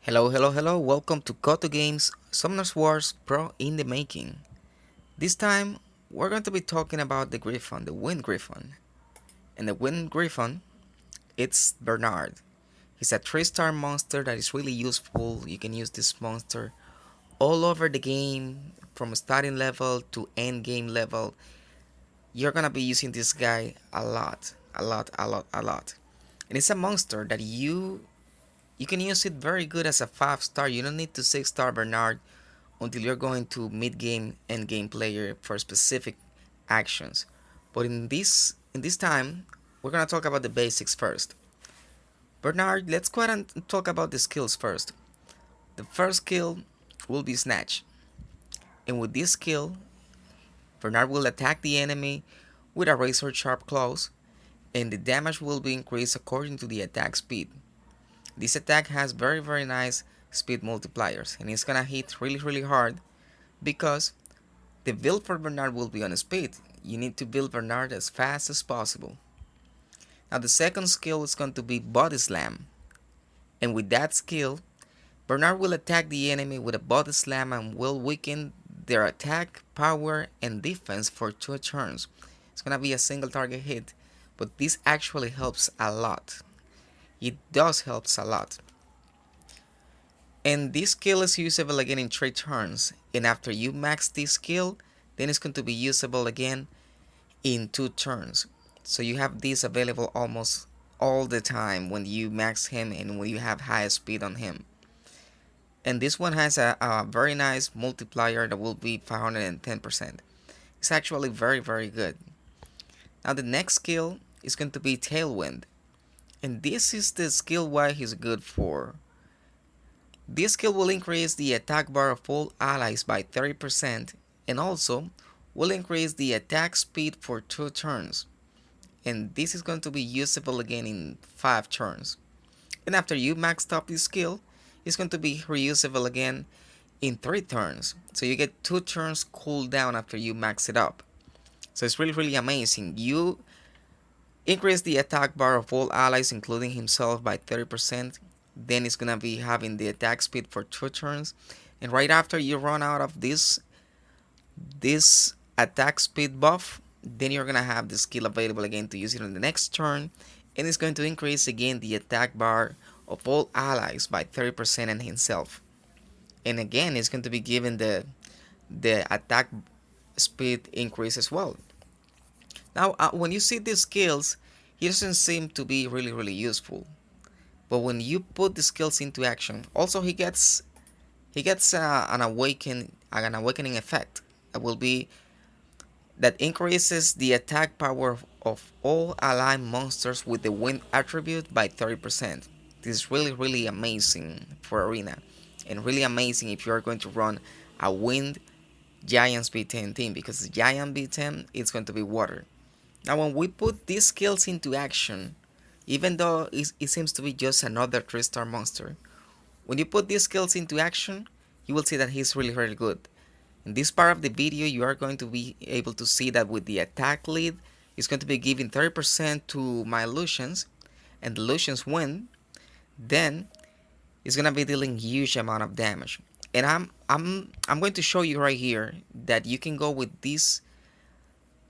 Hello, hello, hello. Welcome to Koto Games Summoners Wars Pro in the making. This time, we're going to be talking about the Griffon, the Wind Griffon. And the Wind Griffon, it's Bernard. He's a 3-star monster that is really useful. You can use this monster all over the game, from starting level to end game level. You're gonna be using this guy a lot, a lot, a lot, a lot. And it's a monster that you can use it very good as a 5-star. You don't need to 6-star Bernard until you're going to mid-game and game player for specific actions. But in this time, we're gonna talk about the basics first. Bernard, let's go ahead and talk about the skills first. The first skill will be Snatch. And with this skill, Bernard will attack the enemy with a razor sharp claws, and the damage will be increased according to the attack speed. This attack has very nice speed multipliers, and it's gonna hit really hard because the build for Bernard will be on speed. You need to build Bernard as fast as possible. Now the second skill is going to be Body Slam. And with that skill, Bernard will attack the enemy with a Body Slam and will weaken their attack, power, and defense for 2 turns. It's gonna be a single target hit, but this actually helps a lot. It does helps a lot. And this skill is usable again in 3 turns, and after you max this skill, then it's going to be usable again in 2 turns. So you have this available almost all the time when you max him and when you have high speed on him. And this one has a very nice multiplier that will be 510%. It's actually very good. Now the next skill is going to be Tailwind. And this is the skill why he's good for. This skill will increase the attack bar of all allies by 30% and also will increase the attack speed for 2 turns. And this is going to be usable again in 5 turns. And after you maxed up this skill, it's going to be reusable again in 3 turns. So you get 2 turns cooldown after you max it up. So it's really amazing. You increase the attack bar of all allies including himself by 30%. Then it's gonna be having the attack speed for 2 turns, and right after you run out of this attack speed buff, then you're gonna have the skill available again to use it on the next turn, and it's going to increase again the attack bar of all allies by 30% and himself. And again, it's going to be given the attack speed increase as well. Now when you see these skills, he doesn't seem to be really useful. But when you put the skills into action, also he gets an awakening effect that increases the attack power of all allied monsters with the wind attribute by 30%. This is really amazing for Arena, and really amazing if you are going to run a wind Giants B10 team, because the Giant B10 is going to be water. Now when we put these skills into action, even though it seems to be just another 3-star monster, when you put these skills into action, you will see that he's really good. In this part of the video, you are going to be able to see that with the attack lead, it's going to be giving 30% to my illusions, and the illusions win, then it's going to be dealing huge amount of damage. And I'm going to show you right here that you can go with this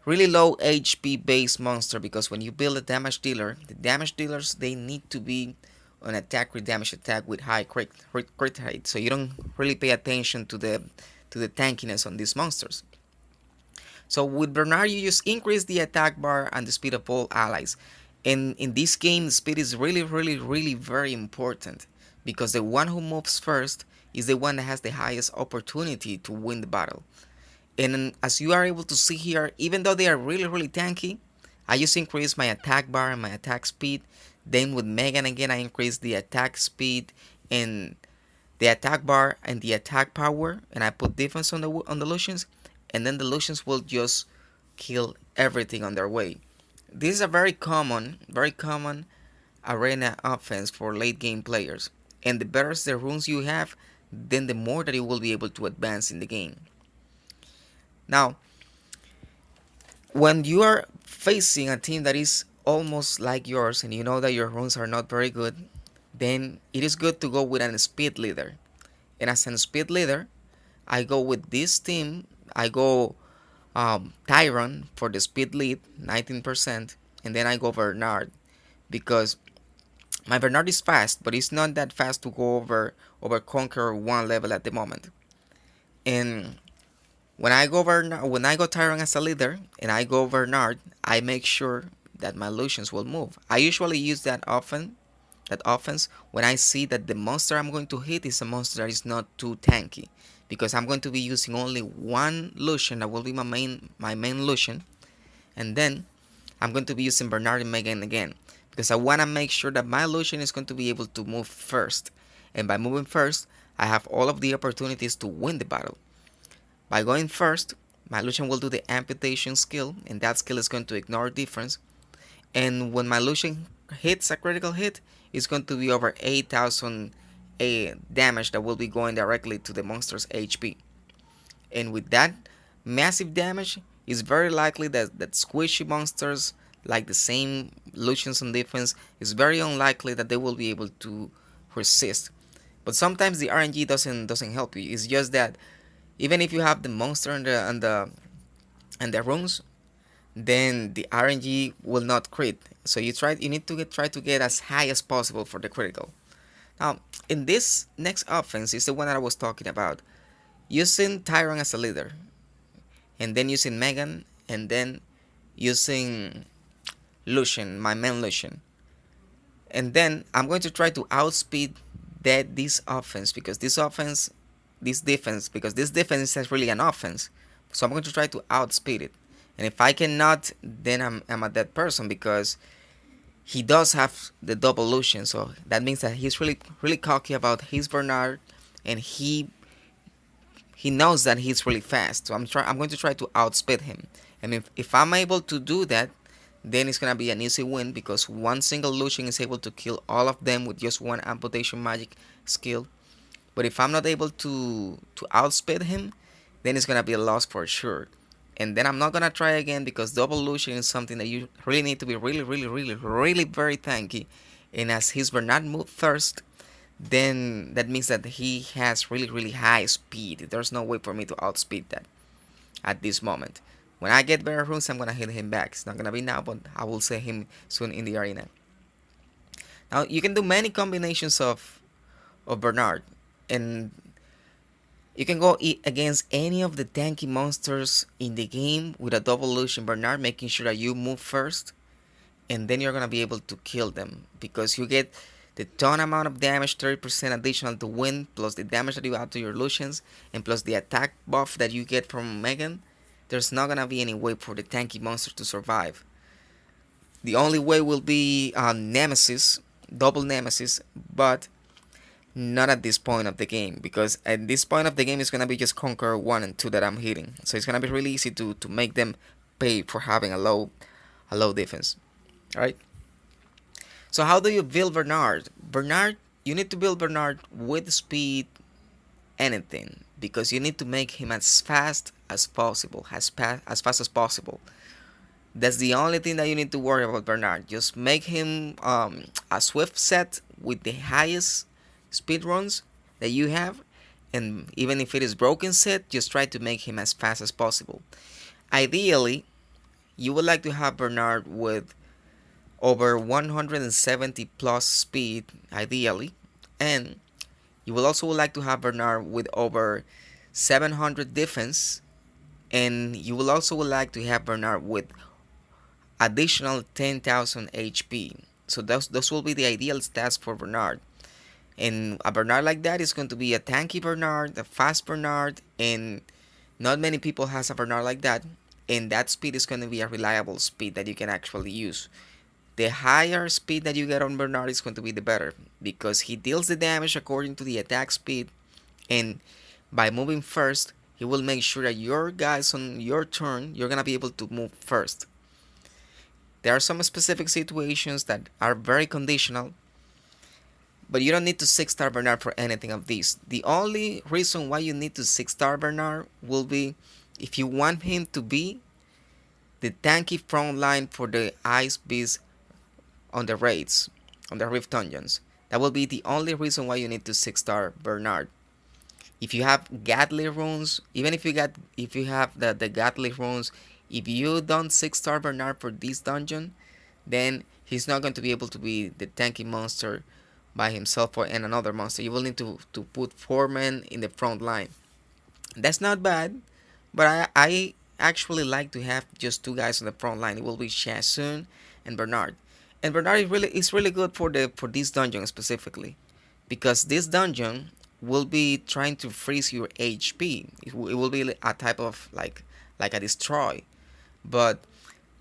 really low HP based monster, because when you build a damage dealer, the damage dealers, they need to be an attack with damage attack with high crit rate, so you don't really pay attention to the tankiness on these monsters. So with Bernard, you just increase the attack bar and the speed of all allies. And in this game, the speed is really very important, because the one who moves first is the one that has the highest opportunity to win the battle. And as you are able to see here, even though they are really tanky, I just increase my attack bar and my attack speed. Then with Megan again, I increase the attack speed and the attack bar and the attack power, and I put defense on the Lucians, and then the Lucians will just kill everything on their way. This is a very common arena offense for late game players, and the better the runes you have, then the more that you will be able to advance in the game. Now, when you are facing a team that is almost like yours and you know that your runes are not very good, then it is good to go with an speed leader. And as a speed leader, I go with this team. I go Tyron for the speed lead, 19%, and then I go Bernard because my Bernard is fast, but it's not that fast to go over conquer one level at the moment. And when I go Tyron as a leader and I go Bernard, I make sure that my Lucians will move. I usually use that offense when I see that the monster I'm going to hit is a monster that is not too tanky, because I'm going to be using only one Lucian that will be my main Lucian, and then I'm going to be using Bernard and Megan again because I want to make sure that my Lucian is going to be able to move first, and by moving first, I have all of the opportunities to win the battle. By going first, my Lucian will do the amputation skill, and that skill is going to ignore difference. And when my Lucian hits a critical hit, it's going to be over 8,000 damage that will be going directly to the monster's HP. And with that massive damage, it's very likely that squishy monsters like the same Lucians on defense, it's very unlikely that they will be able to resist. But sometimes the RNG doesn't help you. It's just that even if you have the monster and the runes, then the RNG will not crit. So you need to try to get as high as possible for the critical. Now, in this next offense is the one that I was talking about. Using Tyron as a leader, and then using Megan, and then using Lucian, my main Lucian. And then I'm going to try to outspeed this offense this defense, because this defense is really an offense. So I'm going to try to outspeed it. And if I cannot, then I'm a dead person, because he does have the double Lucian. So that means that he's really really cocky about his Bernard, and he knows that he's really fast. So I'm going to try to outspeed him. And if I'm able to do that, then it's gonna be an easy win, because one single Lucian is able to kill all of them with just one amputation magic skill. But if I'm not able to outspeed him, then it's gonna be a loss for sure. And then I'm not gonna try again, because double Lucian is something that you really need to be really, really, really, really very tanky. And as his Bernard moved first, then that means that he has really, really high speed. There's no way for me to outspeed that at this moment. When I get better runes, I'm gonna hit him back. It's not gonna be now, but I will see him soon in the arena. Now you can do many combinations of Bernard, and you can go against any of the tanky monsters in the game with a double Lucian Bernard, making sure that you move first, and then you're gonna be able to kill them, because you get the ton amount of damage, 30% additional to win, plus the damage that you add to your Lucians, and plus the attack buff that you get from Megan. There's not gonna be any way for the tanky monster to survive. The only way will be Nemesis, double Nemesis, but not at this point of the game, because at this point of the game it's gonna be just Conqueror 1 and 2 that I'm hitting. So it's gonna be really easy to make them pay for having a low defense. Alright? So how do you build Bernard? You need to build Bernard with speed, anything, because you need to make him as fast as possible, as fast as possible. That's the only thing that you need to worry about Bernard. Just make him a swift set with the highest speed runs that you have, and even if it is broken set, just try to make him as fast as possible. Ideally, you would like to have Bernard with over 170 plus speed, ideally, and you will also like to have Bernard with over 700 defense, and you will also like to have Bernard with additional 10,000 HP. So those will be the ideal stats for Bernard. And a Bernard like that is going to be a tanky Bernard, a fast Bernard, and not many people has a Bernard like that. And that speed is going to be a reliable speed that you can actually use. The higher speed that you get on Bernard is going to be the better, because he deals the damage according to the attack speed, and by moving first, he will make sure that your guys on your turn, you're going to be able to move first. There are some specific situations that are very conditional, but you don't need to 6-star Bernard for anything of these. The only reason why you need to 6-star Bernard will be if you want him to be the tanky front line for the Ice Beast on the raids, on the Rift Dungeons. That will be the only reason why you need to 6-star Bernard. If you have godly runes, even if you have the godly runes, if you don't 6-star Bernard for this dungeon, then he's not going to be able to be the tanky monster by himself or and another monster. You will need to put 4 men in the front line. That's not bad, but I actually like to have just 2 guys on the front line. It will be Shasun and Bernard. And Bernard is really good for this dungeon specifically, because this dungeon will be trying to freeze your HP. It will be a type of like a destroy, but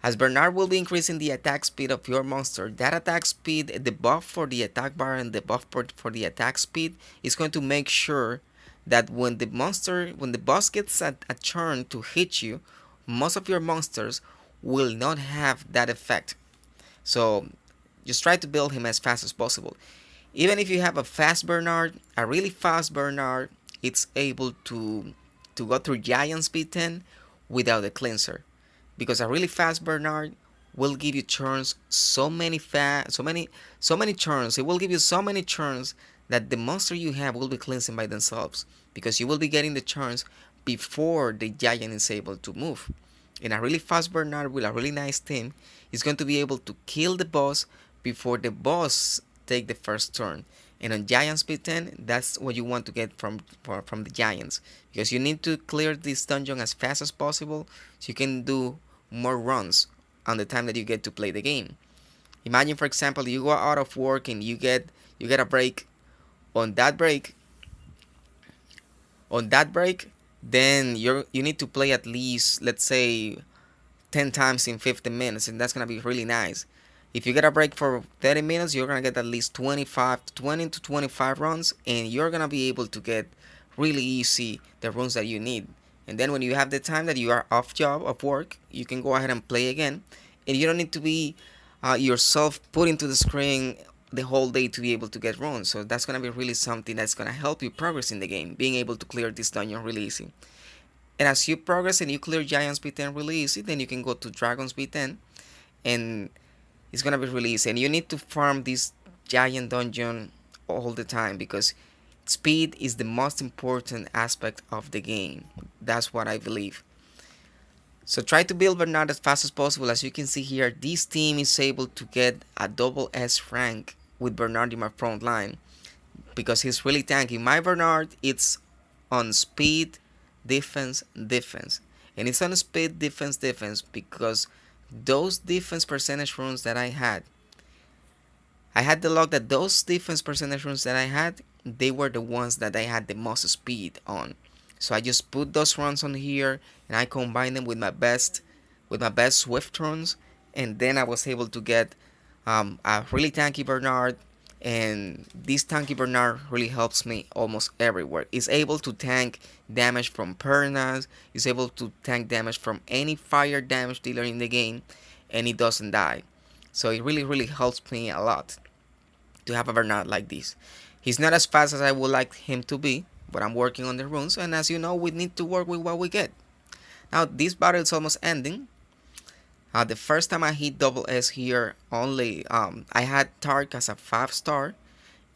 as Bernard will be increasing the attack speed of your monster, that attack speed, the buff for the attack bar and the buff for the attack speed is going to make sure that when the boss gets a turn to hit you, most of your monsters will not have that effect. So just try to build him as fast as possible. Even if you have a fast Bernard, a really fast Bernard, it's able to go through Giant Speed 10 without a cleanser, because a really fast Bernard will give you turns so many turns. It will give you so many turns that the monster you have will be cleansing by themselves, because you will be getting the turns before the giant is able to move. And a really fast Bernard with a really nice team is going to be able to kill the boss before the boss take the first turn. And on Giant Speed 10, that's what you want to get from the Giants, because you need to clear this dungeon as fast as possible so you can do more runs on the time that you get to play the game. Imagine, for example, you go out of work and you get a break. On that break, then you need to play at least, let's say, 10 times in 15 minutes, and that's gonna be really nice. If you get a break for 30 minutes, you're gonna get at least 20 to 25 runs, and you're gonna be able to get really easy the runs that you need. And then when you have the time that you are off work, you can go ahead and play again, and you don't need to be yourself put into the screen the whole day to be able to get runs. So that's gonna be really something that's gonna help you progress in the game, being able to clear this dungeon really easy. And as you progress and you clear Giant's B10 really easy, then you can go to Dragon's B10, and it's gonna be really easy. And you need to farm this giant dungeon all the time, because speed is the most important aspect of the game. That's what I believe. So try to build Bernard as fast as possible. As you can see here, this team is able to get a double S rank with Bernard in my front line, because he's really tanky. My Bernard, it's on speed, defense, defense. And it's on speed, defense, defense, because those defense percentage runes that I had the luck that those defense percentage runes that I had, they were the ones that I had the most speed on. So I just put those runs on here, and I combined them with my best swift runs, and then I was able to get a really tanky Bernard. And this tanky Bernard really helps me almost everywhere. It's able to tank damage from Pernas, it's able to tank damage from any fire damage dealer in the game, and it doesn't die. So it really, really helps me a lot to have a Bernard like this. He's not as fast as I would like him to be, but I'm working on the runes, and as you know, we need to work with what we get. Now this battle is almost ending. The first time I hit double S here, only I had Tark as a 5-star,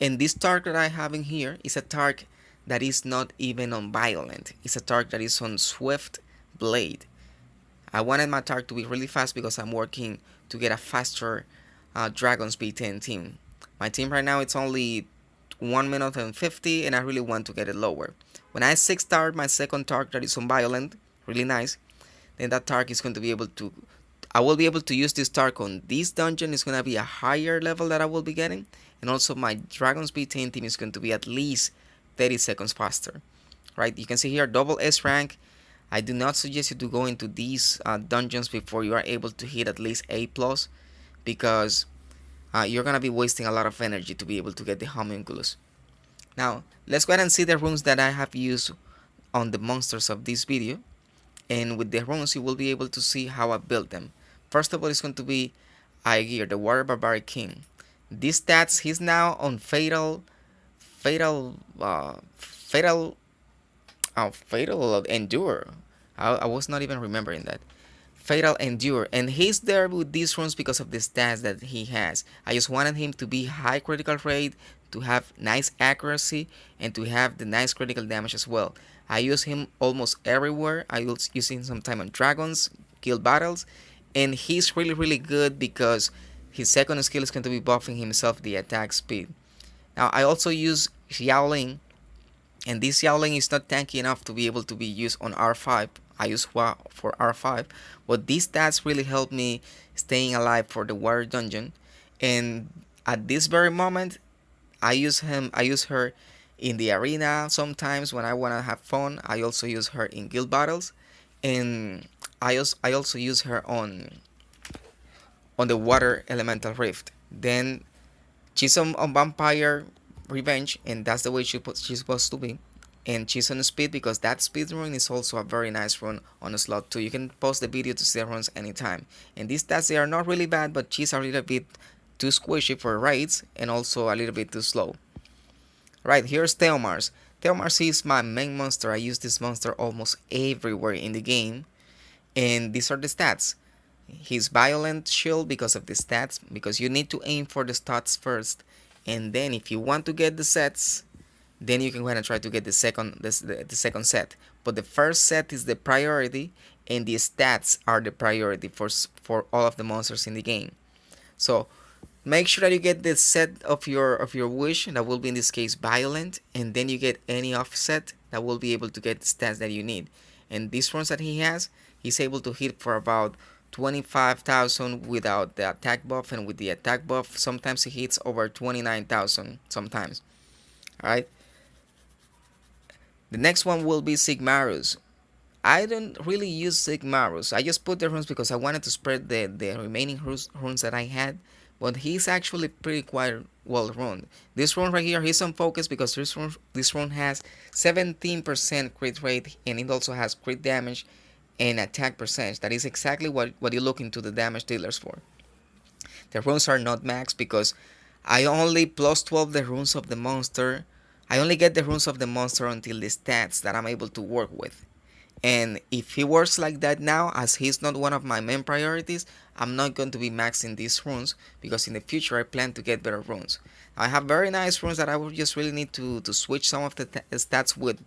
and this Tark that I have in here is a Tark that is not even on Violent. It's a Tark that is on Swift Blade. I wanted my Tark to be really fast because I'm working to get a faster Dragon's B10 team. My team right now, it's only 1 minute and 50, and I really want to get it lower. When I 6-star my second Tark that is on Violent, really nice, then that Tark is going to be able to, I will be able to use this Tark on this dungeon. It's going to be a higher level that I will be getting, and also my Dragon's B10 team is going to be at least 30 seconds faster. Right, you can see here double S rank. I do not suggest you to go into these dungeons before you are able to hit at least A+, because you're going to be wasting a lot of energy to be able to get the homunculus. Now, let's go ahead and see the runes that I have used on the monsters of this video. And with the runes, you will be able to see how I built them. First of all, it's going to be Aegir, the Warrior Barbaric King. These stats, he's now on fatal endure. I was not even remembering that. Fatal Endure, and he's there with these runes because of the stats that he has. I just wanted him to be high critical rate, to have nice accuracy, and to have the nice critical damage as well. I use him almost everywhere. I use him sometime on dragons, guild battles, and he's really good because his second skill is going to be buffing himself the attack speed. Now I also use Xiaoling, and this Xiaoling is not tanky enough to be able to be used on R5. I use Hua for R5, but these stats really help me staying alive for the warrior dungeon. And at this very moment, I use her in the arena sometimes when I wanna have fun. I also use her in guild battles, and I also use her on the water elemental rift. Then she's on vampire revenge, and that's the way she's supposed to be. And she's on speed because that speed rune is also a very nice rune on a slot too. You can pause the video to see the runes anytime. And these stats, they are not really bad, but she's a little bit too squishy for raids and also a little bit too slow. Right, here's Theomars. Theomars is my main monster. I use this monster almost everywhere in the game. And these are the stats. His violent shield because of the stats, because you need to aim for the stats first, and then if you want to get the sets, then you can go ahead and try to get the second set. But the first set is the priority, and the stats are the priority for all of the monsters in the game. So make sure that you get the set of your wish, that will be in this case violent, and then you get any offset that will be able to get the stats that you need. And these runs that he has, he's able to hit for about 25,000 without the attack buff, and with the attack buff sometimes he hits over 29,000 sometimes. Alright, the next one will be Sigmarus. I don't really use Sigmarus. I just put the runes because I wanted to spread the remaining runes that I had, but he's actually pretty quite well run. This rune right here, he's on focus because this rune has 17% crit rate, and it also has crit damage and attack percentage. That is exactly what you look into the damage dealers for. The runes are not maxed because I only plus 12 the runes of the monster. I only get the runes of the monster until the stats that I'm able to work with. And if he works like that now, as he's not one of my main priorities, I'm not going to be maxing these runes because in the future I plan to get better runes. I have very nice runes that I would just really need to switch some of the stats with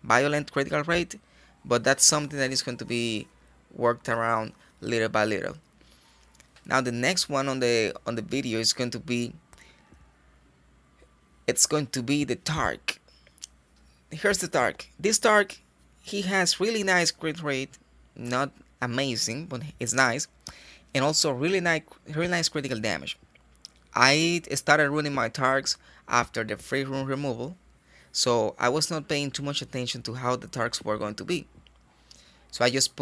violent critical rate, but that's something that is going to be worked around little by little. Now the next one on the video is going to be the Tark. Here's the Tark. This Tark, he has really nice crit rate, not amazing, but it's nice, and also really nice critical damage. I started running my Tarks after the free rune removal, so I was not paying too much attention to how the Tarks were going to be. So I just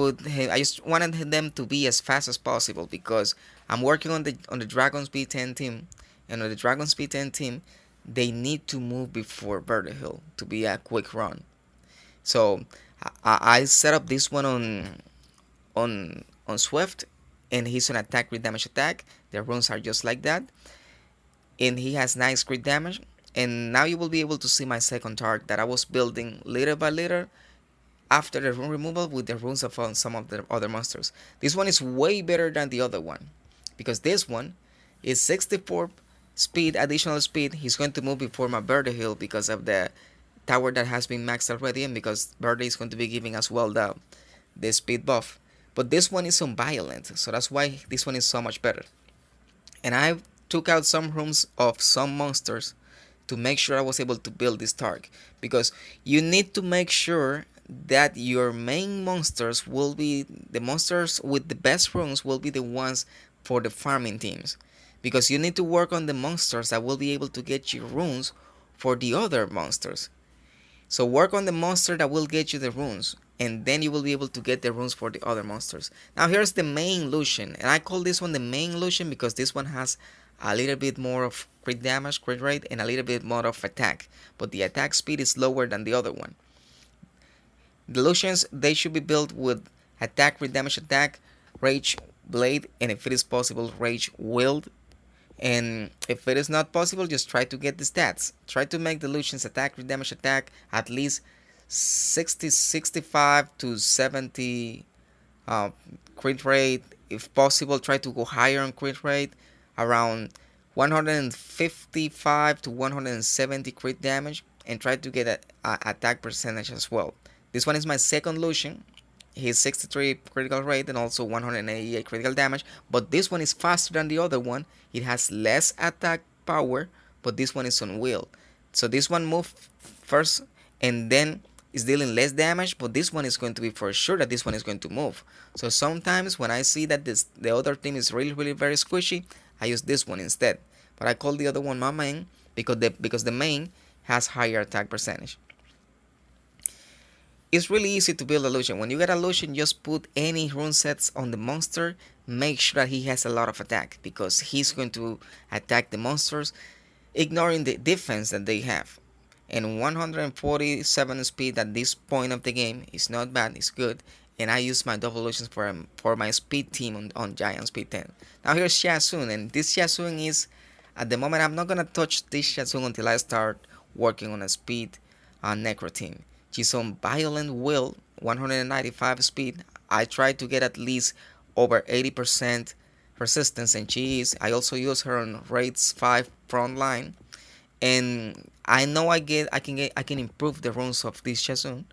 wanted them to be as fast as possible because I'm working on the Dragon's B10 team, and on the Dragon's B10 team, they need to move before Vertihill to be a quick run. So I set up this one on Swift, and he's on attack crit damage attack. The runes are just like that, and he has nice crit damage. And now you will be able to see my second Tark that I was building little by little after the rune removal with the runes of some of the other monsters. This one is way better than the other one because this one is 64 speed, additional speed. He's going to move before my Vertihill because of the tower that has been maxed already, and because Verde is going to be giving us well the speed buff. But this one is on violent, so that's why this one is so much better. And I took out some runes of some monsters to make sure I was able to build this Tark, because you need to make sure that your main monsters will be the monsters with the best runes will be the ones for the farming teams, because you need to work on the monsters that will be able to get you runes for the other monsters. So work on the monster that will get you the runes, and then you will be able to get the runes for the other monsters. Now here's the main Lucian, and I call this one the main Lucian because this one has a little bit more of crit damage, crit rate, and a little bit more of attack, but the attack speed is lower than the other one. The Lucians, they should be built with attack, crit damage, attack, rage, blade, and if it is possible, rage, wield. And if it is not possible, just try to get the stats. Try to make the Lucian's attack, crit damage, attack at least 65 to 70 uh, crit rate. If possible, try to go higher on crit rate, around 155 to 170 crit damage, and try to get a attack percentage as well. This one is my second Lucian. He's 63 critical rate and also 188 critical damage, but this one is faster than the other one. It has less attack power, but this one is on wheel. So this one moves first and then is dealing less damage, but this one is going to be for sure that this one is going to move. So sometimes when I see that the other team is really very squishy, I use this one instead. But I call the other one my main because the main has higher attack percentage. It's really easy to build a Lucian. When you get a Lucian, just put any rune sets on the monster. Make sure that he has a lot of attack because he's going to attack the monsters, ignoring the defense that they have. And 147 speed at this point of the game is not bad, it's good. And I use my double Lucians for my speed team on Giant Speed 10. Now here's Xiasun, and this Xiasun is, at the moment, I'm not gonna touch this Xiasun until I start working on a speed Necro team. She's on Violent Will, 195 speed. I try to get at least over 80% resistance, and she is. I also use her on Raids 5 front line, and I know I can improve the runes of this Shazun,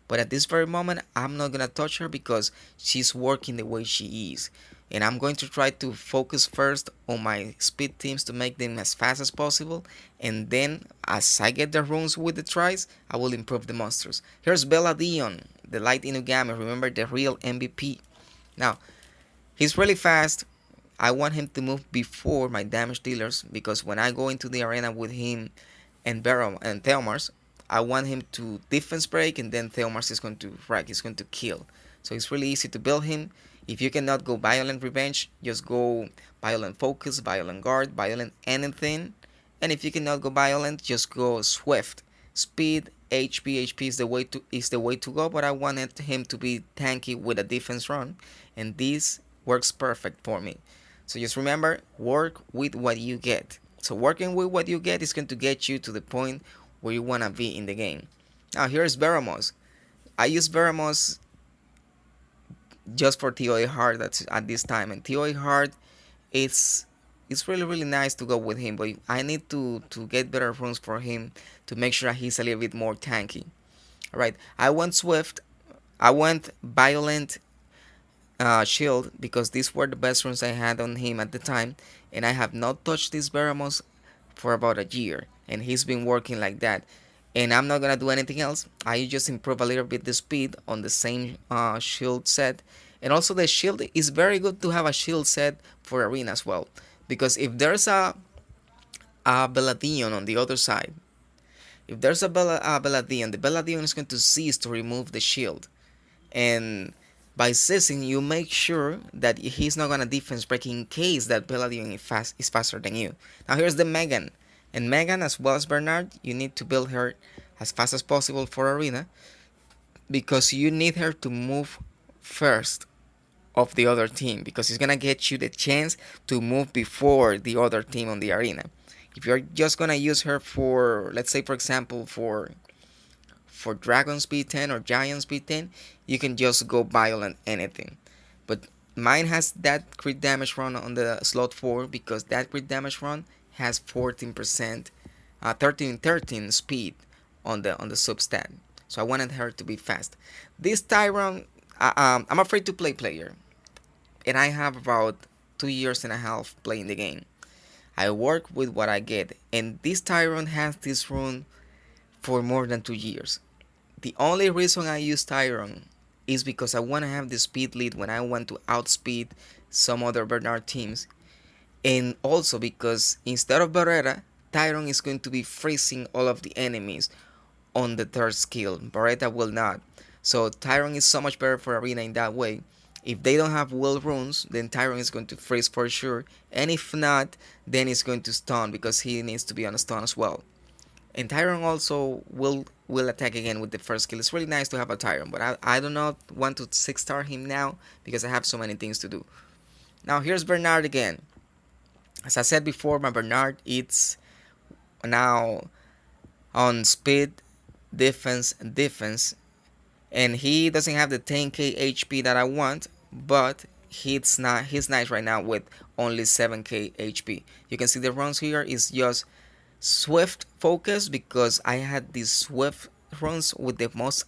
but at this very moment I'm not gonna touch her because she's working the way she is. And I'm going to try to focus first on my speed teams to make them as fast as possible, and then as I get the runes with the tries, I will improve the monsters. Here's Bella Dion, the light Inugami, remember the real MVP. Now, he's really fast. I want him to move before my damage dealers because when I go into the arena with him and Baron and Theomars, I want him to defense break and then Theomars is going to frag, he's going to kill. So it's really easy to build him. If you cannot go Violent Revenge, just go Violent Focus, Violent Guard, Violent anything. And if you cannot go Violent, just go Swift. Speed, HP is the way to go, but I wanted him to be tanky with a defense run, and this works perfect for me. So just remember, work with what you get. So working with what you get is going to get you to the point where you want to be in the game. Now here's Veramos. I use Veramos just for TOA hard at this time, and TOA hard it's really nice to go with him, but I need to get better runes for him to make sure he's a little bit more tanky. Alright, I want Swift, I want Violent Shield because these were the best runes I had on him at the time, and I have not touched this Veramos for about a year, and he's been working like that. And I'm not gonna do anything else. I just improve a little bit the speed on the same shield set, and also the shield is very good to have a shield set for arena as well, because if there's a Beladion on the other side, if there's a Beladion, the Beladion is going to cease to remove the shield, and by ceasing, you make sure that he's not gonna defense break in case that Beladion is faster than you. Now here's the Megan. And Megan, as well as Bernard, you need to build her as fast as possible for arena because you need her to move first of the other team because it's gonna get you the chance to move before the other team on the arena. If you're just gonna use her for, let's say for example, for Dragon Speed 10 or Giant Speed 10, you can just go Violent anything. But mine has that crit damage run on the slot 4 because that crit damage run has 14%, 13 speed on the substat. So I wanted her to be fast. This Tyron, I'm a free to play player, and I have about 2.5 years playing the game. I work with what I get, and this Tyron has this rune for more than 2 years. The only reason I use Tyron is because I want to have the speed lead when I want to outspeed some other Bernard teams. And also because instead of Barrera, Tyron is going to be freezing all of the enemies on the third skill. Barreta will not. So Tyron is so much better for arena in that way. If they don't have will runes, then Tyron is going to freeze for sure. And if not, then it's going to stun because he needs to be on a stun as well. And Tyron also will attack again with the first skill. It's really nice to have a Tyron, but I do not want to 6-star him now because I have so many things to do. Now here's Bernard again. As I said before, my Bernard it's now on speed, defense, and he doesn't have the 10k HP that I want, but he's nice right now with only 7k HP. You can see the runs here is just Swift focus because I had these Swift runs with the most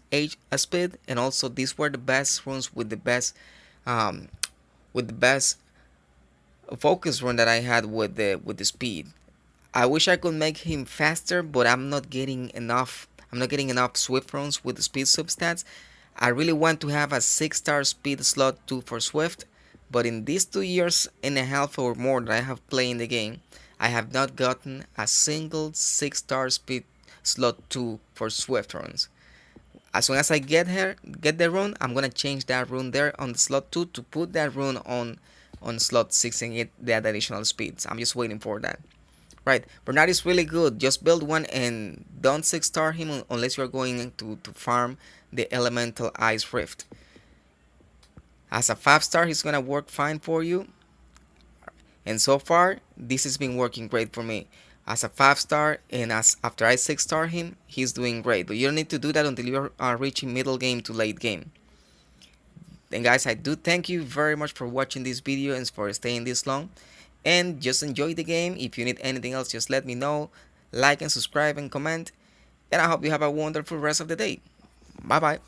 speed, and also these were the best runs um, with the best focus run that I had with the speed. I wish I could make him faster, but I'm not getting enough. I'm not getting enough Swift runs with the speed substats. I really want to have a 6-star speed slot 2 for Swift, but in these 2 years and a half or more that I have played in the game, I have not gotten a single 6-star speed slot 2 for Swift runs. As soon as I get the rune, I'm gonna change that rune there on the slot 2 to put that rune on slot 6 and get that additional speeds. I'm just waiting for that. Right, Bernard is really good. Just build one and don't 6-star him unless you're going to farm the Elemental Ice Rift. As a 5-star, he's gonna work fine for you. And so far, this has been working great for me. As a 5-star and as after I 6-star him, he's doing great. But you don't need to do that until you are reaching middle game to late game. And guys, I do thank you very much for watching this video and for staying this long. And just enjoy the game. If you need anything else, just let me know. Like and subscribe and comment. And I hope you have a wonderful rest of the day. Bye bye.